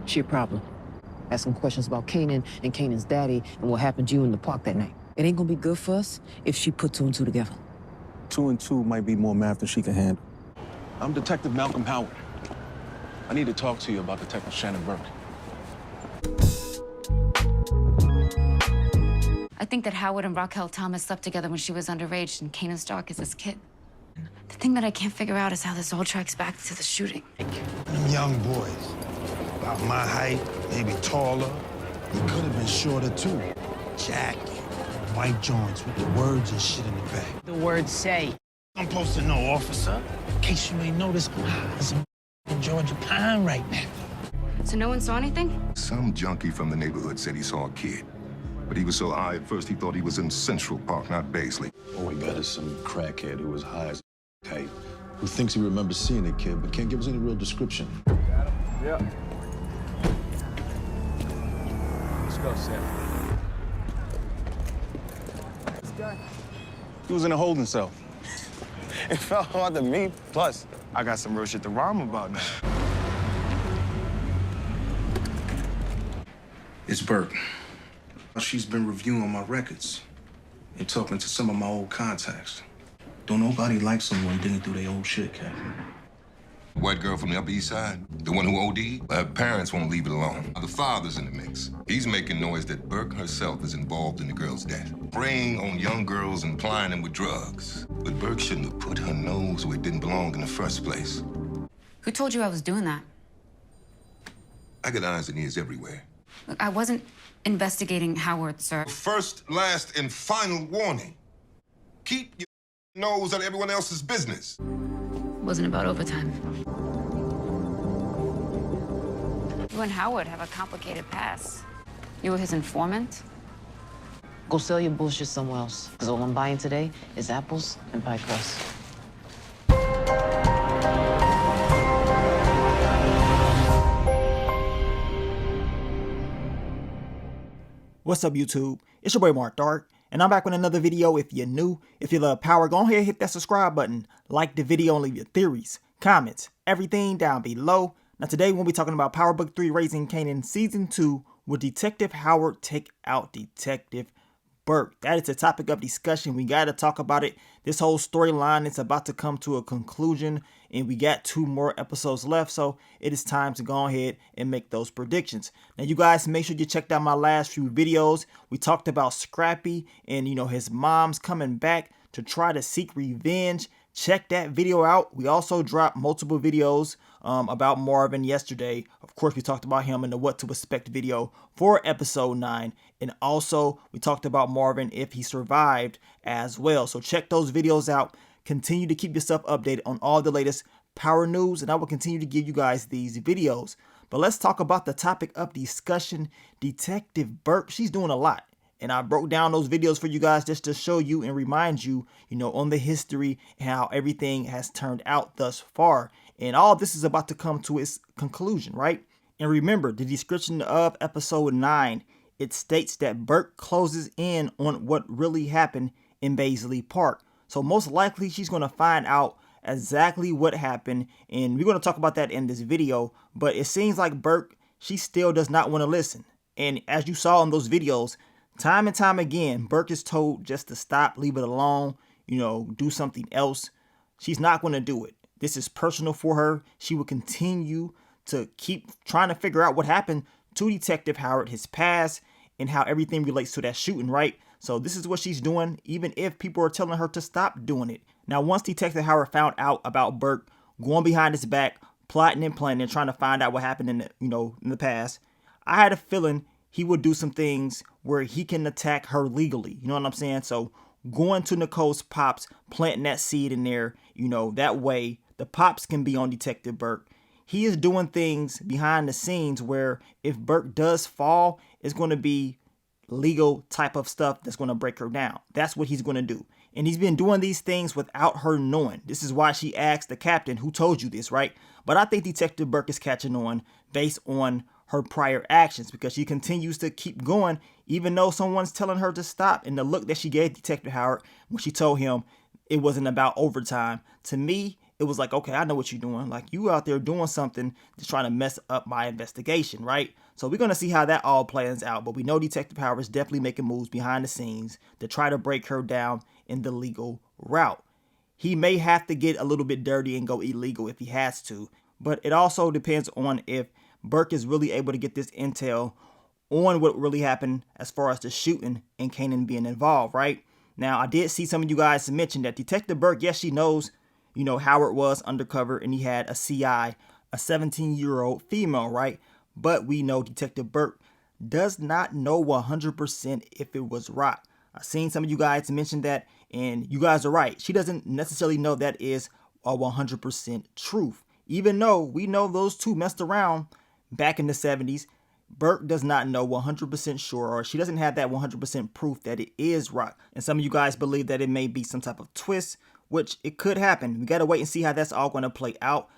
She a problem. Asking questions about Kanan and Kanan's daddy and what happened to you in the park that night. It ain't gonna be good for us if she put two and two together. 2 and 2 might be more math than she can handle. I'm Detective Malcolm Howard. I need to talk to you about Detective Shannon Burke. I think that Howard and Raquel Thomas slept together when she was underage and Kanan stalked as his kid. The thing that I can't figure out is how this all tracks back to the shooting. Them young boys, about my height, maybe taller. He could have been shorter too. Jacket, white joints with the words and shit in the back. The words say. I'm supposed to know, officer. In case you may notice, I'm high as in Georgia Pine right now. So no one saw anything? Some junkie from the neighborhood said he saw a kid. But he was so high at first he thought he was in Central Park, not Baisley. All we got is some crackhead who was high as type, who thinks he remembers seeing the kid, but can't give us any real description. Yeah. Let's go, Sam. This guy? He was in a holding cell. It felt hard to me. Plus, I got some real shit to rhyme about now. It's Burke. She's been reviewing my records and talking to some of my old contacts. Don't nobody like someone digging through their old shit, Captain. White girl from the Upper East Side, the one who OD'd, her parents won't leave it alone. The father's in the mix. He's making noise that Burke herself is involved in the girl's death, preying on young girls and plying them with drugs. But Burke shouldn't have put her nose where it didn't belong in the first place. Who told you I was doing that? I got eyes and ears everywhere. Look, I wasn't investigating Howard, sir. First, last, and final warning. Keep your nose out of everyone else's business. It wasn't about overtime. You and Howard have a complicated past. You were his informant? Go sell your bullshit somewhere else. Because all I'm buying today is apples and pie crust. What's up, YouTube? It's your boy Mark Dark, and I'm back with another video. If you're new, if you love power, go ahead and hit that subscribe button, like the video, and leave your theories, comments, everything down below. Now today we'll be talking about Power Book 3 Raising Kanan Season 2. Will Detective Howard take out Detective Burke? That is the topic of discussion. We got to talk about it. This whole storyline is about to come to a conclusion, and we got 2 more episodes left, so it is time to go ahead and make those predictions. Now, you guys, make sure you checked out my last few videos. We talked about Scrappy and, his mom's coming back to try to seek revenge. Check that video out. We also dropped multiple videos about Marvin yesterday. Of course, we talked about him in the What to Expect video for episode 9. And also, we talked about Marvin if he survived as well. So check those videos out. Continue to keep yourself updated on all the latest power news, and I will continue to give you guys these videos. But let's talk about the topic of discussion. Detective Burke, she's doing a lot. And I broke down those videos for you guys just to show you and remind you, on the history and how everything has turned out thus far. And all this is about to come to its conclusion, right? And remember, the description of episode 9, it states that Burke closes in on what really happened in Baisley Park. So most likely she's going to find out exactly what happened. And we're going to talk about that in this video. But it seems like Burke, she still does not want to listen. And as you saw in those videos, time and time again, Burke is told just to stop, leave it alone, do something else. She's not going to do it. This is personal for her. She will continue to keep trying to figure out what happened to Detective Howard, his past, and how everything relates to that shooting, right? So this is what she's doing, even if people are telling her to stop doing it. Now, once Detective Howard found out about Burke going behind his back, plotting and planning, trying to find out what happened in the past, I had a feeling he would do some things where he can attack her legally. You know what I'm saying? So going to Nicole's pops, planting that seed in there, that way the pops can be on Detective Burke. He is doing things behind the scenes where if Burke does fall, it's going to be legal type of stuff that's going to break her down. That's what he's going to do. And he's been doing these things without her knowing. This is why she asked the captain, who told you this, right? But I think Detective Burke is catching on based on her prior actions, because she continues to keep going even though someone's telling her to stop. And the look that she gave Detective Howard when she told him it wasn't about overtime, to me, it was like, okay, I know what you're doing. Like, you out there doing something just trying to mess up my investigation, right? So we're going to see how that all plans out. But we know Detective Howard is definitely making moves behind the scenes to try to break her down in the legal route. He may have to get a little bit dirty and go illegal if he has to. But it also depends on if Burke is really able to get this intel on what really happened as far as the shooting and Kanan being involved, right? Now, I did see some of you guys mention that Detective Burke, yes, she knows, Howard was undercover and he had a CI, a 17-year-old female, right? But we know Detective Burke does not know 100% if it was Rock. I've seen some of you guys mention that, and you guys are right. She doesn't necessarily know that is a 100% truth. Even though we know those two messed around back in the 70s, Burke does not know 100% sure, or she doesn't have that 100% proof that it is Rock. And some of you guys believe that it may be some type of twist, which it could happen. We got to wait and see how that's all going to play out.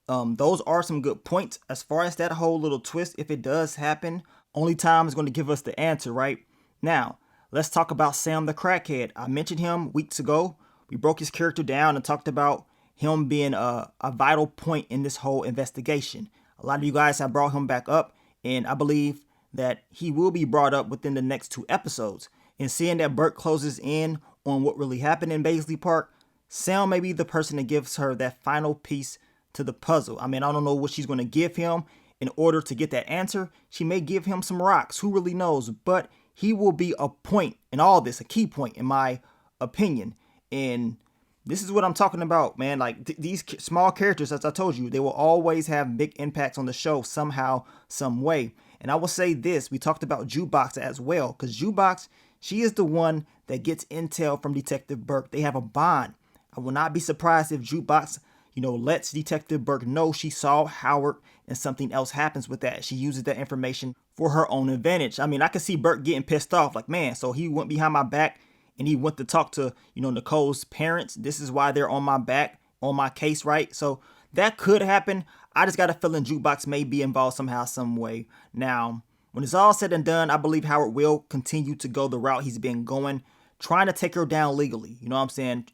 Those are some good points as far as that whole little twist. If it does happen, only time is going to give us the answer, right? Now, let's talk about Sam the Crackhead. I mentioned him weeks ago. We broke his character down and talked about him being a vital point in this whole investigation. A lot of you guys have brought him back up, and I believe that he will be brought up within the next 2 episodes. And seeing that Burke closes in on what really happened in Baisley Park, Sam may be the person that gives her that final piece to the puzzle. I mean, I don't know what she's going to give him in order to get that answer. She may give him some rocks. Who really knows? But he will be a point in all this, a key point in my opinion. And this is what I'm talking about, man. Like these small characters, as I told you, they will always have big impacts on the show somehow, some way. And I will say this, we talked about Jukebox as well, because Jukebox, she is the one that gets intel from Detective Burke. They have a bond. I will not be surprised if Jukebox, lets Detective Burke know she saw Howard and something else happens with that. She uses that information for her own advantage. I mean, I could see Burke getting pissed off, like, man, so he went behind my back and he went to talk to, Nicole's parents. This is why they're on my back, on my case, right? So that could happen. I just got a feeling Jukebox may be involved somehow, some way. Now, when it's all said and done, I believe Howard will continue to go the route he's been going, trying to take her down legally. You know what I'm saying?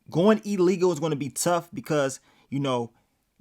Going illegal is going to be tough because, the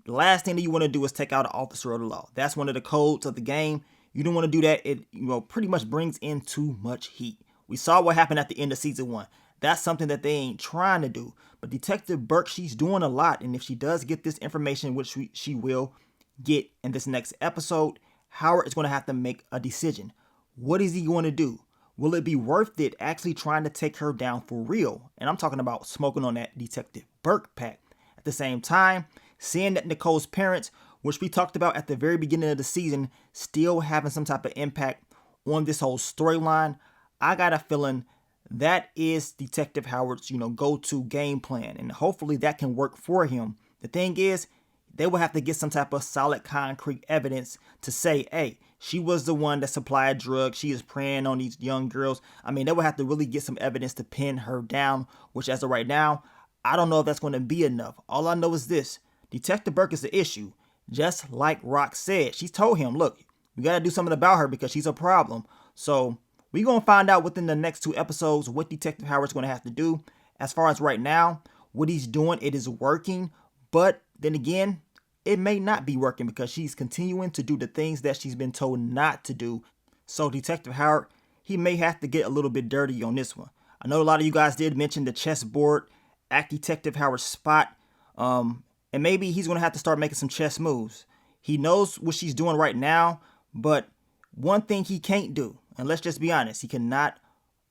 last thing that you want to do is take out an officer of the law. That's one of the codes of the game. You don't want to do that. It, pretty much brings in too much heat. We saw what happened at the end of season 1. That's something that they ain't trying to do. But Detective Burke, she's doing a lot. And if she does get this information, which she will get in this next episode, Howard is going to have to make a decision. What is he going to do? Will it be worth it actually trying to take her down for real? And I'm talking about smoking on that Detective Burke pack. At the same time, seeing that Nicole's parents, which we talked about at the very beginning of the season, still having some type of impact on this whole storyline, I got a feeling that is Detective Howard's, go-to game plan. And hopefully that can work for him. The thing is, they will have to get some type of solid concrete evidence to say, hey, she was the one that supplied drugs. She is preying on these young girls. I mean, they will have to really get some evidence to pin her down, which as of right now, I don't know if that's going to be enough. All I know is this. Detective Burke is the issue. Just like Rock said, she told him, look, we got to do something about her because she's a problem. So we're going to find out within the next 2 episodes what Detective Howard's going to have to do. As far as right now, what he's doing, it is working. But then again, it may not be working because she's continuing to do the things that she's been told not to do. So Detective Howard, he may have to get a little bit dirty on this one. I know a lot of you guys did mention the chessboard at Detective Howard's spot. And maybe he's going to have to start making some chess moves. He knows what she's doing right now, but one thing he can't do, and let's just be honest, he cannot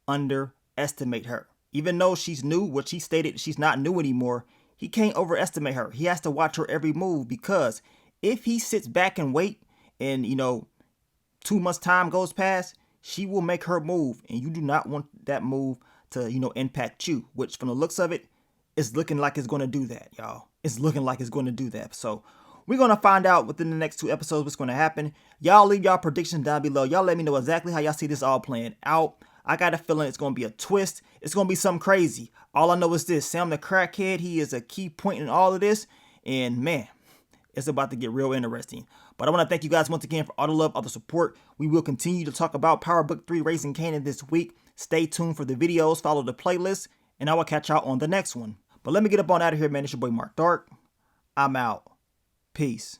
underestimate her. Even though she's new, what she stated, she's not new anymore, he can't overestimate her. He has to watch her every move because if he sits back and wait and, 2 months time goes past, she will make her move. And you do not want that move to, impact you, which from the looks of it, it's looking like it's going to do that, y'all. It's looking like it's going to do that. So we're going to find out within the next 2 episodes what's going to happen. Y'all leave y'all predictions down below. Y'all let me know exactly how y'all see this all playing out. I got a feeling it's going to be a twist. It's going to be something crazy. All I know is this. Sam the Crackhead, he is a key point in all of this. And man, it's about to get real interesting. But I want to thank you guys once again for all the love, all the support. We will continue to talk about Power Book 3 Raising Kanan this week. Stay tuned for the videos. Follow the playlist. And I will catch y'all on the next one. But let me get up on out of here, man. It's your boy Mark Dark. I'm out. Peace.